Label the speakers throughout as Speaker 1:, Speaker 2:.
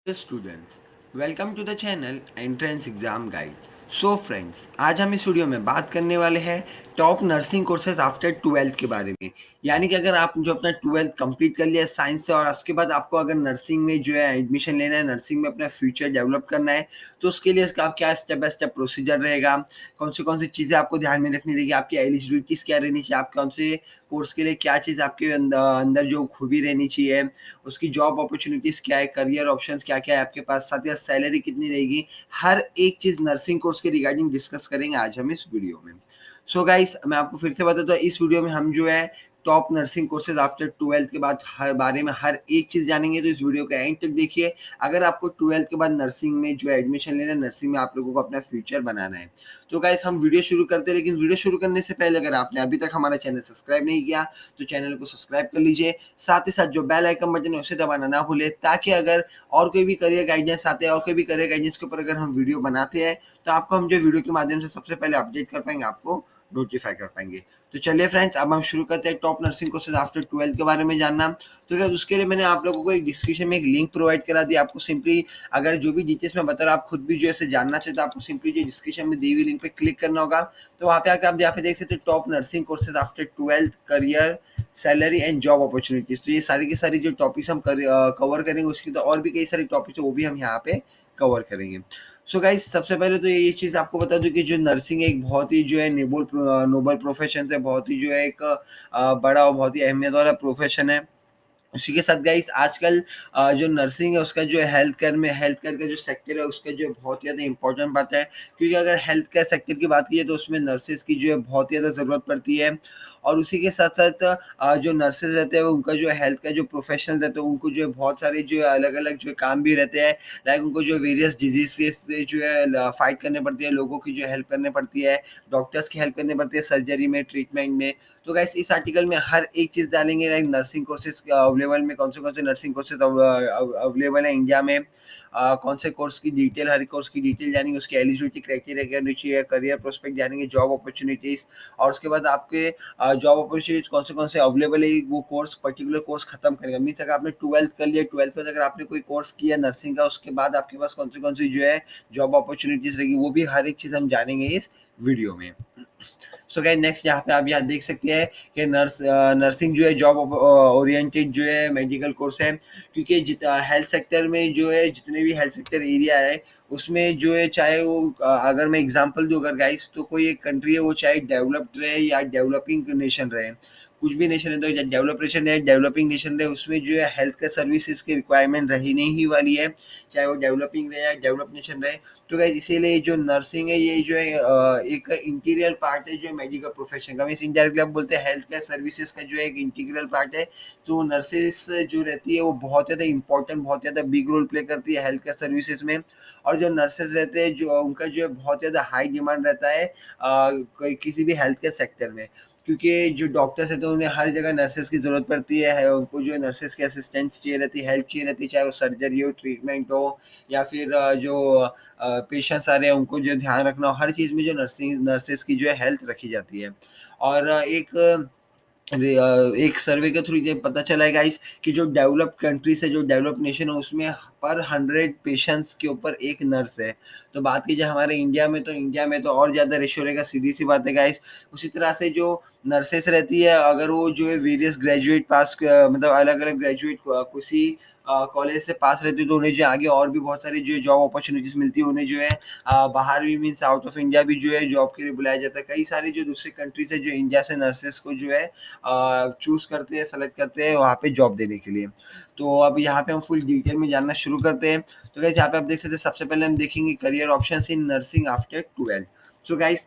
Speaker 1: Students, welcome to the channel entrance exam guide. So friends, आज हम इस video में बात करने वाले हैं top nursing courses after twelfth के बारे में। यानी कि अगर आप जो अपना ट्वेल्थ कंप्लीट कर लिया साइंस से और उसके बाद आपको अगर नर्सिंग में जो है एडमिशन लेना है, नर्सिंग में अपना फ्यूचर डेवलप करना है, तो उसके लिए इसका आप क्या स्टेप बाय स्टेप प्रोसीजर रहेगा, कौन सी चीज़ें आपको ध्यान में रखनी रहेगी, आपकी एलिजिबिलिटीज़ क्या रहनी चाहिए, आप कौन से कोर्स के लिए क्या चीज़ आपके अंदर जो खूबी रहनी चाहिए, उसकी जॉब अपॉर्चुनिटीज़ क्या है, करियर ऑप्शंस क्या-क्या है आपके पास, साथ ही साथ सैलरी कितनी रहेगी, हर एक चीज़ नर्सिंग कोर्स के रिगार्डिंग डिस्कस करेंगे आज हम इस वीडियो में। सो गाइस, मैं आपको फिर से बता दूँ, इस वीडियो में हम जो है top nursing courses after twelfth के बाद हर बारे में हर एक चीज़ जानेंगे, तो इस वीडियो का एंड तक देखिए। अगर आपको ट्वेल्थ के बाद नर्सिंग में जो एडमिशन लेना है, नर्सिंग में आप लोगों को अपना फ्यूचर बनाना है, तो गाइस हम वीडियो शुरू करते हैं। लेकिन वीडियो शुरू करने से पहले अगर आपने अभी तक हमारा चैनल सब्सक्राइब नहीं किया, तो चैनल को सब्सक्राइब कर लीजिए। साथ ही साथ जो बेल आइकन बटन है उसे दबाना ना भूलें, ताकि अगर और कोई भी करियर गाइडेंस आते हैं और कोई भी करियर गाइडेंस के ऊपर अगर हम वीडियो बनाते हैं, तो आपको हम जो वीडियो के माध्यम से सबसे पहले अपडेट कर पाएंगे, आपको नोटिफाई कर पाएंगे। तो चलिए फ्रेंड्स, अब हम शुरू करते हैं top nursing courses after twelfth के बारे में जानना। तो क्या उसके लिए मैंने आप लोगों को एक डिस्क्रिप्शन में एक लिंक प्रोवाइड करा दिया। आपको सिंपली अगर जो भी डिटेल्स मैं बता रहा हूँ, आप खुद भी जो है जानना चाहते, तो आपको सिंपली जो डिस्क्रिप्शन में दी हुई लिंक पे क्लिक करना होगा। तो वहाँ पे आकर आप यहाँ पे देख सकते हो top nursing courses after twelfth, career, salary and job opportunities. तो ये सारी की सारी जो टॉपिक्स हम कवर करेंगे, उसकी तो और भी कई सारी टॉपिक्स है, वो भी हम यहाँ पे कवर करेंगे। सो गाइस, सबसे पहले तो ये चीज़ आपको बता दूं कि जो नर्सिंग एक बहुत ही जो है नोबल प्रोफेशन है, बहुत ही जो है एक बड़ा और बहुत ही अहमियत वाला प्रोफेशन है। उसी के साथ गाइस आजकल जो नर्सिंग है उसका जो है हेल्थ केयर का जो सेक्टर है उसका जो बहुत ज़्यादा इंपॉर्टेंट बात है, क्योंकि अगर हेल्थ केयर सेक्टर की बात की जाए तो उसमें नर्सेज की जो है बहुत ज़्यादा ज़रूरत पड़ती है। और उसी के साथ साथ जो नर्सेज रहते हैं उनका जो हेल्थ का जो प्रोफेशनल रहते हैं उनको जो है बहुत सारे जो है अलग अलग जो है काम भी रहते हैं। लाइक उनको जो वेरियस डिजीज से जो है फाइट करने पड़ती है, लोगों की जो हेल्प करनी पड़ती है, डॉक्टर्स की हेल्प करनी पड़ती है सर्जरी में, ट्रीटमेंट में। तो गाइस इस आर्टिकल में हर एक चीज़ डालेंगे, लाइक नर्सिंग कोर्सेज अवेलेबल में कौन से नर्सिंग कोर्सेज अवेलेबल है इंडिया में, कौन से कोर्स की डिटेल, हर कोर्स की डिटेल जानेंगे, उसकी एलिजिबिलिटी क्राइटेरिया क्या होनी चाहिए, करियर प्रोस्पेक्ट जानेंगे, जॉब अपॉर्चुनिटीज़, और उसके बाद आपके जॉब अपॉर्चुनिटीज़ कौन से अवेलेबल है, वो कोर्स पर्टिकुलर कोर्स खत्म करेगा। मीन्स अगर आपने ट्वेल्थ कर लिया, ट्वेल्थ के बाद अगर आपने कोई कोर्स किया नर्सिंग का, उसके बाद आपके पास कौन सी जो है जॉब अपॉर्चुनिटीज़ रहेगी, वो भी हर एक चीज़ हम जानेंगे इस वीडियो में। सो गाइस, नेक्स्ट यहाँ पे आप यहाँ देख सकते हैं कि नर्सिंग जो है जॉब ओरिएंटेड जो है मेडिकल कोर्स है, क्योंकि हेल्थ सेक्टर में जो है जितने भी हेल्थ सेक्टर एरिया है उसमें जो है, चाहे वो अगर मैं एग्जांपल दूँ अगर गाइस, तो कोई एक कंट्री है वो चाहे डेवलप्ड रहे या डेवलपिंग नेशन रहे, कुछ भी नेशन है, तो डेवलप नेशन है, डेवलपिंग नेशन रहे, उसमें जो है हेल्थ केयर सर्विसेज की रिक्वायरमेंट रहने ही वाली है, चाहे वो डेवलपिंग रहे या डेवलप नेशन रहे। तो गाइस इसीलिए जो नर्सिंग है ये जो है एक इंटीरियर पार्ट है जो मेडिकल प्रोफेशन का, मीन्स इनडायरेक्टली आप बोलते हैं हेल्थ केयर सर्विसेज का जो है एक इंटीग्रल पार्ट है। तो नर्सेस जो रहती है वो बहुत ज़्यादा इंपॉर्टेंट, बहुत ज़्यादा बिग रोल प्ले करती है हेल्थ केयर सर्विसेज में। और जो नर्सेज रहते हैं जो उनका जो है बहुत ज़्यादा हाई डिमांड रहता है किसी भी हेल्थ केयर सेक्टर में, क्योंकि जो डॉक्टर्स हैं तो उन्हें हर जगह नर्सेस की ज़रूरत पड़ती है, उनको जो है नर्सेस की असिस्टेंस चाहिए रहती है, हेल्प चाहिए रहती है, चाहे वो सर्जरी हो, ट्रीटमेंट हो, या फिर जो पेशेंट्स आ रहे हैं उनको जो ध्यान रखना हो, हर चीज़ में जो नर्सेस की जो है हेल्थ रखी जाती है। और एक सर्वे के थ्रू ये पता चला है गाइस कि जो डेवलप्ड कंट्रीज है, जो डेवलप्ड नेशन है, उसमें पर 100 पेशेंट्स के ऊपर एक नर्स है। तो बात की जाए हमारे इंडिया में तो और ज़्यादा रेशियो रहेगा, सीधी सी बात है गाइस। उसी तरह से जो नर्सेस रहती है, अगर वो जो है वेरियस ग्रेजुएट पास मतलब अलग अलग ग्रेजुएट किसी कॉलेज से पास रहती है, तो उन्हें जो है आगे और भी बहुत सारी जो जॉब अपॉर्चुनिटीज मिलती है, उन्हें जो है बाहर भी, मीन्स आउट ऑफ इंडिया भी जो है जॉब के लिए बुलाया जाता है। कई सारी जो दूसरी कंट्रीज है जो इंडिया से नर्सेस को जो है चूज़ करते हैं, सेलेक्ट करते हैं वहाँ पे जॉब देने के लिए। तो अब यहाँ पे हम फुल डिटेल में जानना शुरू करते हैं। तो गाइस यहाँ पे आप देख सकते हैं, सबसे पहले हम देखेंगे career options in nursing after 12। So guys,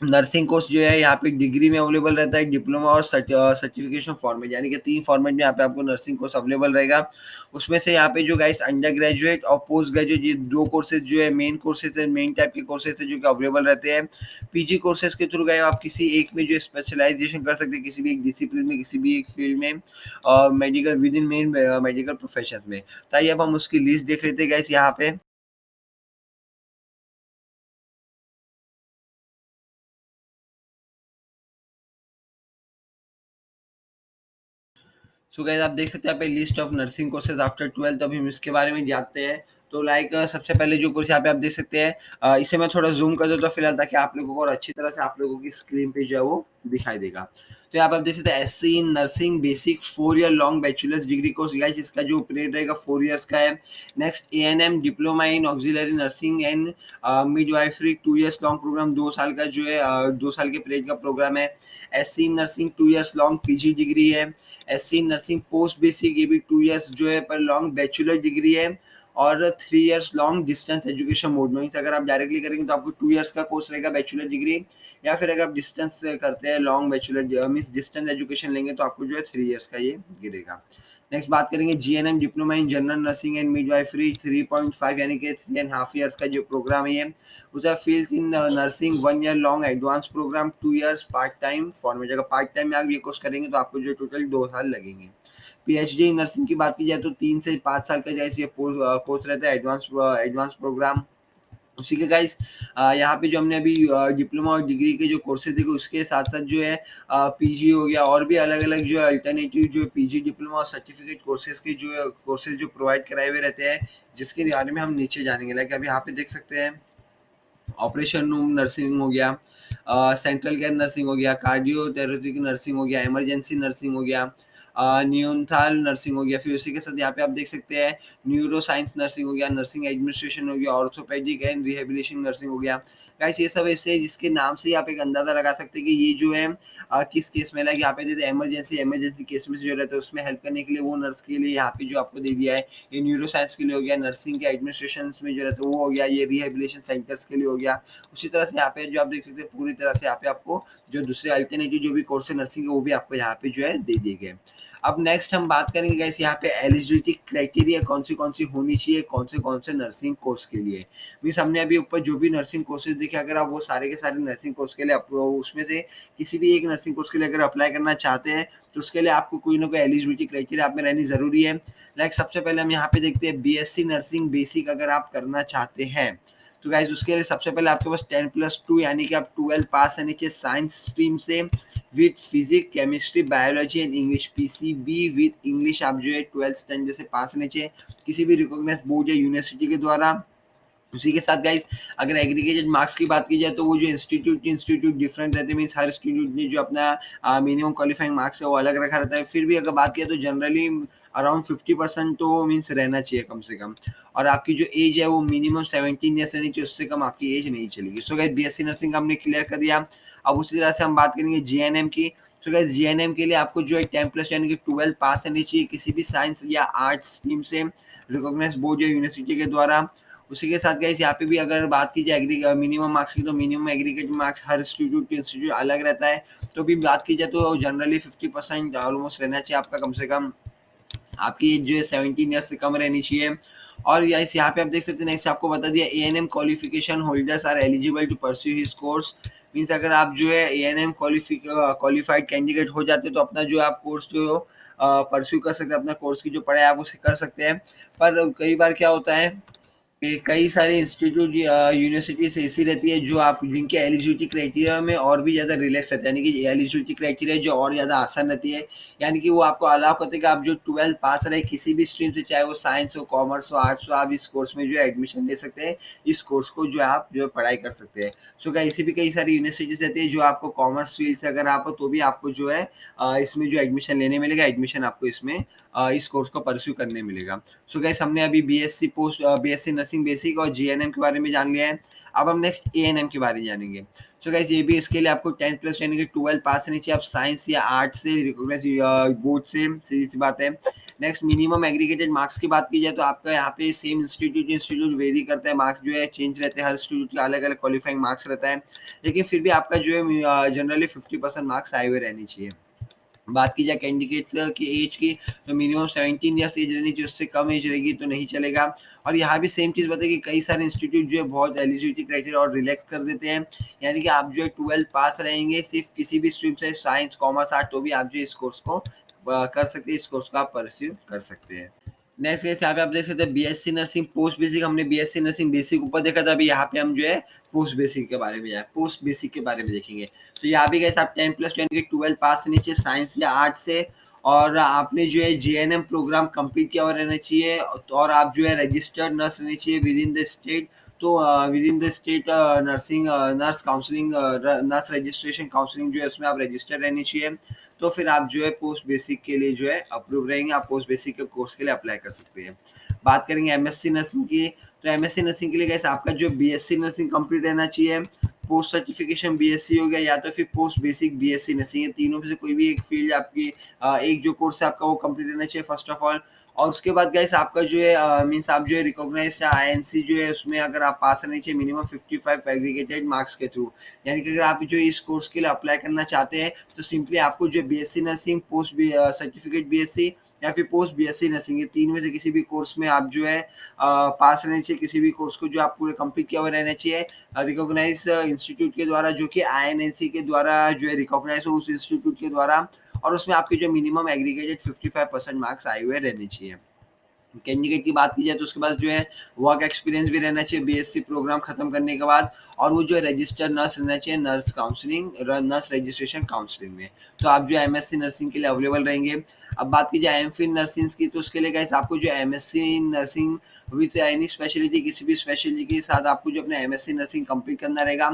Speaker 1: nursing course जो है यहाँ पे डिग्री में अवेलेबल रहता है, डिप्लोमा और सर्टिफिकेशन फॉर्मेट, यानी कि 3 फॉर्मेट में यहाँ पे आपको नर्सिंग कोर्स अवेलेबल रहेगा। उसमें से यहाँ पे जो गाइस अंडर ग्रेजुएट और पोस्ट ग्रेजुएट, ये 2 कोर्सेज़ जो है मेन कोर्सेज़ है, मेन टाइप के कोर्सेज़ है जो कि अवेलेबल रहते हैं। पीजी कोर्सेज़ के थ्रू गए आप किसी एक में जो स्पेशलाइज़ेशन कर सकते हैं, किसी भी एक डिसिप्लिन में, किसी भी एक फील्ड में, medical with in main medical profession में। तो आइए अब हम उसकी लिस्ट देख लेते हैं गाइस यहाँ पे। सो गाइस आप देख सकते हैं यहाँ पे list of nursing courses after 12, तो अभी हम इसके बारे में जानते हैं। तो लाइक सबसे पहले जो कोर्स यहाँ पे आप देख सकते हैं, इसे मैं थोड़ा जूम कर देता हूँ फिलहाल, ताकि आप लोगों को और अच्छी तरह से आप लोगों की स्क्रीन पे जो है वो दिखाई देगा। तो यहाँ पे आप देख सकते हैं Sc in nursing basic 4 year long bachelors degree course. Guys इसका जो पीरियड रहेगा 4 ईयर्स का है। Next ANM diploma in auxiliary nursing and midwifery 2 years long programme, 2 साल का जो है 2 साल के पीरियड का प्रोग्राम है। SC in nursing 2 years long PG degree है। एससी नर्सिंग पोस्ट बेसिक, ये भी 2 ईयर्स जो है पर लॉन्ग बैचलर डिग्री है। और 3 years long distance education mode means अगर आप डायरेक्टली करेंगे तो आपको 2 ईयर्स का कोर्स रहेगा बैचलर डिग्री, या फिर अगर आप डिस्टेंस से करते हैं long bachelor means distance education लेंगे तो आपको जो है 3 ईयर्स का ये गिरेगा। नेक्स्ट बात करेंगे GNM diploma in general nursing and midwifery 3.5 यानी कि 3.5 ईयर्स का जो प्रोग्राम है ये। उसका field in nursing 1 year long advance programme 2 years part time format. अगर पार्ट टाइम में आप ये कोर्स करेंगे तो आपको जो टोटल 2 साल लगेंगे। पीएचडी इन नर्सिंग की बात की जाए तो 3 से 5 साल का जैसे ये कोर्स रहता है एडवांस एडवांस प्रोग्राम। उसी के गाइस यहाँ पे जो हमने अभी डिप्लोमा और डिग्री के जो कोर्सेज देखे उसके साथ साथ जो है पीजी हो गया, और भी अलग अलग जो है अल्टरनेटिव जो पीजी डिप्लोमा और सर्टिफिकेट कोर्सेज के जो है कोर्सेज जो प्रोवाइड कराए हुए रहते हैं, जिसके बारे में हम नीचे जानेंगे। लाइक अभी यहाँ पे देख सकते हैं ऑपरेशन रूम नर्सिंग हो गया, सेंट्रल केयर नर्सिंग हो गया, कार्डियो थेरेपिक नर्सिंग हो गया, इमरजेंसी नर्सिंग हो गया, नियोनथाल नर्सिंग हो गया। फिर उसी के साथ यहाँ पे आप देख सकते हैं न्यूरो साइंस नर्सिंग हो गया, नर्सिंग एडमिनिस्ट्रेशन हो गया, ऑर्थोपेडिक एंड रिहेबिलिटेशन नर्सिंग हो गया। गाइस ये सब ऐसे हैं जिसके नाम से ही आप एक अंदाजा लगा सकते हैं कि ये जो है किस केस में, लाइक यहाँ पे देते इमरजेंसी केस में जो रहता है उसमें हेल्प करने के लिए वो नर्स के लिए यहाँ पे जो आपको दे दिया है। ये न्यूरो साइंस के लिए हो गया, नर्सिंग के एडमिनिस्ट्रेशन में जो रहता है वो हो गया, ये रिहेबिलिटेशन सेंटर्स के लिए हो गया। उसी तरह से यहाँ पे जो आप देख सकते हैं पूरी तरह से यहाँ पे आपको जो दूसरे अल्टरनेटिव जो भी कोर्स है नर्सिंग के वो भी आपको यहाँ पे जो है दे दिए गए। अब नेक्स्ट हम बात करेंगे गाइस यहाँ पे एलिजिबिलिटी क्राइटेरिया कौन सी होनी चाहिए कौन से नर्सिंग कोर्स के लिए। मीन्स हमने अभी ऊपर जो भी नर्सिंग कोर्सेज देखे, अगर आप वो सारे के सारे नर्सिंग कोर्स के लिए उसमें से किसी भी एक नर्सिंग कोर्स के लिए अगर अप्लाई करना चाहते हैं तो उसके लिए आपको कोई ना कोई एलिजिबिलिटी क्राइटेरिया आप में रहनी ज़रूरी है। लाइक सबसे पहले हम यहाँ पे देखते हैं बीएससी नर्सिंग बेसिक अगर आप करना चाहते हैं तो गाइज उसके लिए सबसे पहले आपके पास 10+2 यानी कि आप 12 पास रहनी चाहिए साइंस स्ट्रीम से, with physics chemistry biology and English. PCB with English आप जो है 12th स्टैंडर्ड से पास रहने चाहिए किसी भी रिकॉग्नाइज्ड बोर्ड या यूनिवर्सिटी के द्वारा। उसी के साथ गाइस अगर एग्रीगेटेड मार्क्स की बात की जाए तो वो जो इंस्टीट्यूट डिफरेंट रहते हैं, मीन्स हर इंस्टीट्यूट ने जो अपना मिनिमम क्वालिफाइंग मार्क्स है वो अलग रखा रहता है। फिर भी अगर बात किया तो जनरली अराउंड 50% तो मीन्स रहना चाहिए कम से कम। और आपकी जो एज है वो मिनिमम 17 ईयर्स रहनी चाहिए, उससे कम आपकी एज नहीं चलेगी। सो गाइस बीएससी नर्सिंग हमने क्लियर कर दिया। अब उसी तरह से हम बात करेंगे जीएनएम की। तो गाइस जीएनएम के लिए आपको जो है 10+ यानी कि 12 पास रहनी चाहिए किसी भी साइंस या आर्ट्स स्ट्रीम से रिकॉग्नाइज्ड बोर्ड या यूनिवर्सिटी के द्वारा। उसी के साथ गाइस यहाँ पे भी अगर बात की जाए मिनिमम मार्क्स की तो मिनिमम एग्रीगेट मार्क्स हर इंस्टीट्यूट अलग रहता है। तो भी बात की जाए तो जनरली 50% ऑलमोस्ट रहना चाहिए आपका कम से कम। आपकी एज जो है 17 ईयर्स से कम रहनी चाहिए। और गाइस यहाँ पे आप देख सकते हैं नेक्स्ट आपको बता दिया ANM qualification holders are eligible to pursue his course. Means अगर आप जो है एएनएम क्वालिफाइड कैंडिडेट हो जाते हैं तो अपना जो आप कोर्स जो परस्यू कर सकते हैं, अपना कोर्स की जो पढ़ाई आप उसे कर सकते हैं। पर कई बार क्या होता है कि कई सारे इंस्टीट्यूट यूनिवर्सिटीज ऐसी रहती है जो आप जिनके एलिजिबिलिटी क्राइटेरिया में और भी ज़्यादा रिलैक्स रहता है, यानी कि एलिजिबिलिटी क्राइटेरिया जो और ज़्यादा आसान रहती है। यानी कि वो आपको अलाउ करते हैं कि आप जो 12 पास रहे किसी भी स्ट्रीम से, चाहे वो साइंस हो कॉमर्स हो आर्ट्स हो, आप इस कोर्स में जो है एडमिशन ले सकते हैं। इस कोर्स को जो है आप जो है पढ़ाई कर सकते हैं। सो क्या ऐसी भी कई सारी यूनिवर्सिटीज रहती है जो आपको कॉमर्स फील्ड से अगर आप हो तो भी आपको जो है इसमें जो एडमिशन लेने मिलेगा, एडमिशन आपको इसमें इस कोर्स को परस्यू करने मिलेगा। सो गाइस हमने अभी बीएससी नर्सिंग बेसिक और जीएनएम के बारे में जान लिया है। अब हम नेक्स्ट एएनएम के बारे में जानेंगे। सो गाइस ये भी इसके लिए आपको 10+ यानी कि 12 पास रहनी चाहिए, आप साइंस या आर्ट्स से रिकॉग्नाइज्ड बोर्ड से, सीधी सी बात है। नेक्स्ट मिनिमम एग्रीगेटेड मार्क्स की बात की जाए तो आपका यहाँ पे सेम इंस्टीट्यूट वेरी करता है, मार्क्स जो है चेंज रहते हैं, हर इंस्टीट्यूट का अलग अलग क्वालिफाइंग मार्क्स रहता है। लेकिन फिर भी आपका जो है जनरली 50% मार्क्स आए हुए रहनी चाहिए। बात की जाए कैंडिडेट्स की एज की तो मिनिमम 17 ईयर्स एज रहनी चाहिए, उससे कम एज रहेगी तो नहीं चलेगा। और यहाँ भी सेम चीज़ बताइए कि कई सारे इंस्टीट्यूट जो है बहुत एलिजिबिलिटी क्राइटेरिया और रिलैक्स कर देते हैं। यानी कि आप जो है 12 पास रहेंगे सिर्फ किसी भी स्ट्रीम से, साइंस कॉमर्स आर्ट, तो भी आप जो इस कोर्स को कर सकते हैं, इस कोर्स को आप परस्यू कर सकते हैं। नेक्स्ट केस यहाँ पे आप देख सकते हैं बीएससी नर्सिंग पोस्ट बेसिक। हमने बीएससी नर्सिंग बेसिक ऊपर देखा था, अभी यहाँ पे हम जो है पोस्ट बेसिक के बारे में पोस्ट बेसिक के बारे में देखेंगे। तो यहाँ भी गैस आप 10+10 के 12 पास से नीचे साइंस या आर्ट से, और आपने जो है जेएनएम प्रोग्राम कंप्लीट किया हुआ रहना चाहिए, और आप जो है रजिस्टर्ड नर्स रहनी चाहिए विद इन द स्टेट। तो with in the state nursing nurse counselling nurse registration counselling जो है उसमें आप रजिस्टर रहनी चाहिए। तो फिर आप जो है पोस्ट बेसिक के लिए जो है अप्रूव रहेंगे, आप पोस्ट बेसिक के कोर्स के लिए अप्लाई कर सकते हैं। बात करेंगे एमएससी नर्सिंग की, तो एमएससी नर्सिंग के लिए गाइस आपका जो बीएससी नर्सिंग कंप्लीट रहना चाहिए, पोस्ट सर्टिफिकेशन बीएससी हो गया या तो फिर पोस्ट बेसिक बीएससी नर्सिंग, ये तीनों में से कोई भी एक फील्ड आपकी एक जो कोर्स है आपका वो कंप्लीट रहना चाहिए फर्स्ट ऑफ ऑल। और उसके बाद गाइस आपका जो है मींस आप जो है रिकॉग्नाइज्ड आईएनसी जो है उसमें अगर आप पास रहना चाहिए मिनिमम 55 एग्रीगेटेड मार्क्स के थ्रू। यानी कि अगर आप जो इस कोर्स के लिए अप्लाई करना चाहते हैं तो सिंपली आपको जो BSc nursing, post certificate BSc या फिर पोस्ट बीएससी नर्सिंग, ये तीन में से किसी भी कोर्स में आप जो है पास रहने चाहिए। किसी भी कोर्स को जो आप पूरे कंप्लीट किया हुआ रहना चाहिए रिकॉग्नाइज इंस्टीट्यूट के द्वारा, जो कि आईएनएनसी के द्वारा जो है रिकॉग्नाइज हो उस इंस्टीट्यूट के द्वारा, और उसमें आपके जो मिनिमम एग्रीगेटेड 55% मार्क्स आए हुए रहने चाहिए। कैंडिडेट की बात की जाए तो उसके बाद जो है वर्क एक्सपीरियंस भी रहना चाहिए बीएससी प्रोग्राम खत्म करने के बाद, और वो जो है रजिस्टर्ड नर्स रहना चाहिए nurse counselling nurse registration counselling में। तो आप जो एमएससी नर्सिंग के लिए अवेलेबल रहेंगे। अब बात की जाए एमफिल नर्सिंग की, तो उसके लिए गाइस आपको जो MSc nursing with any speciality, किसी भी स्पेशलिटी के साथ आपको जो अपना एमएससी नर्सिंग कंप्लीट करना रहेगा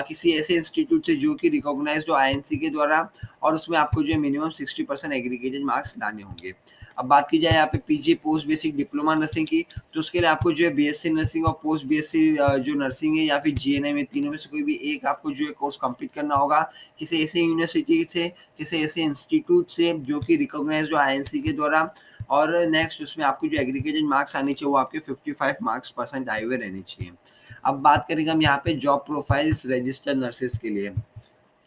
Speaker 1: किसी ऐसे इंस्टीट्यूट से जो कि रिकॉग्नाइज्ड हो आईएनसी के द्वारा, और उसमें आपको जो है मिनिमम 60% एग्रीगेटेड मार्क्स लाने होंगे। अब बात की जाए यहाँ पे PG post basic diploma nursing की, तो उसके लिए आपको जो है बीएससी नर्सिंग और पोस्ट बीएससी जो नर्सिंग है या फिर जीएनएम है, तीनों में से कोई भी एक आपको जो है कोर्स कंप्लीट करना होगा किसी ऐसे यूनिवर्सिटी से, किसी ऐसे इंस्टीट्यूट से जो कि रिकॉग्नाइज्ड हो आईएनसी के द्वारा। और नेक्स्ट उसमें आपको जो एग्रीगेटेड मार्क्स आने चाहिए वो आपके 55 मार्क्स परसेंट आए हुए रहने चाहिए। अब बात करेंगे हम यहाँ पे जॉब प्रोफाइल्स रजिस्टर्ड नर्सेज के लिए,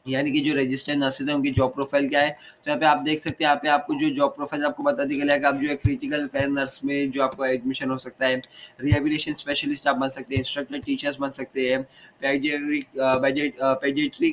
Speaker 1: यानी कि जो रजिस्टर्ड नर्सेज हैं उनकी जॉब प्रोफाइल क्या है। तो यहाँ पे आप देख सकते हैं, यहाँ पे आपको जो जॉब प्रोफाइल आपको बता दी गई है कि आप जो है क्रिटिकल केयर नर्स में जो आपको एडमिशन हो सकता है, रिहेबिलिटेशन स्पेशलिस्ट आप बन सकते हैं, इंस्ट्रक्टर टीचर्स बन सकते हैं, पेडियाट्रिक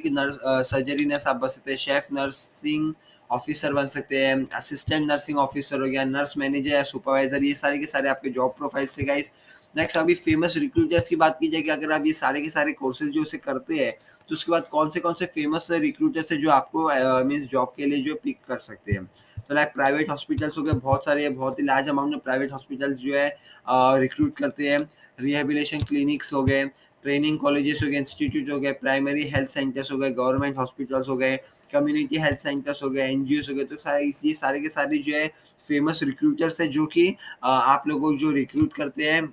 Speaker 1: नर्स सर्जरी नर्स आप बन सकते हैं, शेफ नर्सिंग ऑफिसर बन सकते हैं, असिस्टेंट नर्सिंग ऑफिसर हो गया, नर्स मैनेजर या सुपरवाइजर, ये सारे के सारे आपके जॉब प्रोफाइल से गाइस। नेक्स्ट अभी फेमस रिक्रूटर्स की बात की जाए कि अगर आप ये सारे के सारे कोर्सेज जो से करते हैं तो उसके बाद कौन से फेमस रिक्रूटर्स है जो आपको मीन्स जॉब के लिए जो पिक कर सकते हैं। तो लाइक प्राइवेट हॉस्पिटल्स हो गए, बहुत सारे बहुत ही लार्ज अमाउंट में प्राइवेट हॉस्पिटल्स जो है रिक्रूट करते हैं, रिहेबिलिटेशन क्लिनिक्स हो गए, ट्रेनिंग कॉलेजेस हो गए, इंस्टीट्यूट हो गए, प्राइमरी हेल्थ सेंटर्स हो गए, गवर्नमेंट हॉस्पिटल्स हो गए, कम्युनिटी हेल्थ सेंटर्स हो गए, एनजीओ हो गए। तो सारे ये सारे के सारे जो है फेमस रिक्रूटर्स है जो कि आप लोगों को जो रिक्रूट करते हैं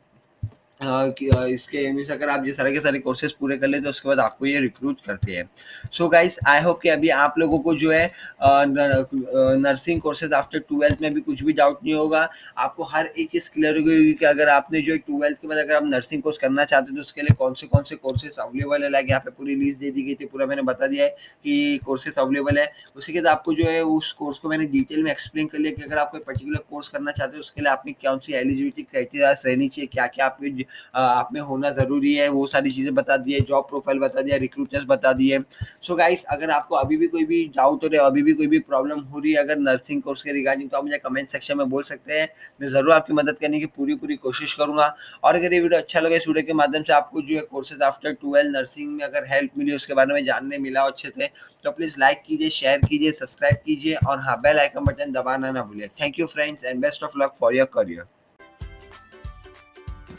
Speaker 1: इसके मीन्स अगर आप ये सारे के सारे कोर्सेज पूरे कर लेते तो उसके बाद आपको ये रिक्रूट करते हैं। सो गाइस आई होप कि अभी आप लोगों को जो है नर्सिंग कोर्सेज आफ्टर 12th में भी कुछ भी डाउट नहीं होगा। आपको हर एक चीज़ क्लियर हो गई होगी कि अगर आपने जो 12th के बाद अगर आप नर्सिंग कोर्स करना चाहते हो तो उसके लिए कौन से कोर्सेज अवेलेबल है। लाइक यहाँ पे पूरी लिस्ट दे दी गई थी, पूरा मैंने बता दिया है कि कोर्सेज अवेलेबल है। उसी के बाद आपको जो है उस कोर्स को मैंने डिटेल में एक्सप्लेन कर लिया कि अगर आप कोई पर्टिकुलर कोर्स करना चाहते हो उसके लिए आपकी कौन सी एलिजिबिलिटी क्राइटेरियाज रहनी चाहिए, क्या क्या आपकी आप में होना ज़रूरी है, वो सारी चीज़ें बता दी है, जॉब प्रोफाइल बता दिया, रिक्रूटर्स बता दिए। सो गाइस अगर आपको अभी भी कोई भी डाउट हो रहा है, अभी भी कोई भी प्रॉब्लम हो रही है अगर नर्सिंग कोर्स के रिगार्डिंग, तो आप मुझे कमेंट सेक्शन में बोल सकते हैं। मैं ज़रूर आपकी मदद करने की पूरी कोशिश करूँगा। और अगर ये वीडियो अच्छा लगे, इस वीडियो के माध्यम से आपको जो है कोर्सेज आफ्टर 12 नर्सिंग में अगर हेल्प मिली, उसके बारे में जानने मिला हो अच्छे से, तो प्लीज़ लाइक कीजिए, शेयर कीजिए, सब्सक्राइब कीजिए और हाँ बेल आइकन बटन दबाना ना भूलिए। Thank you friends and best of luck for your career.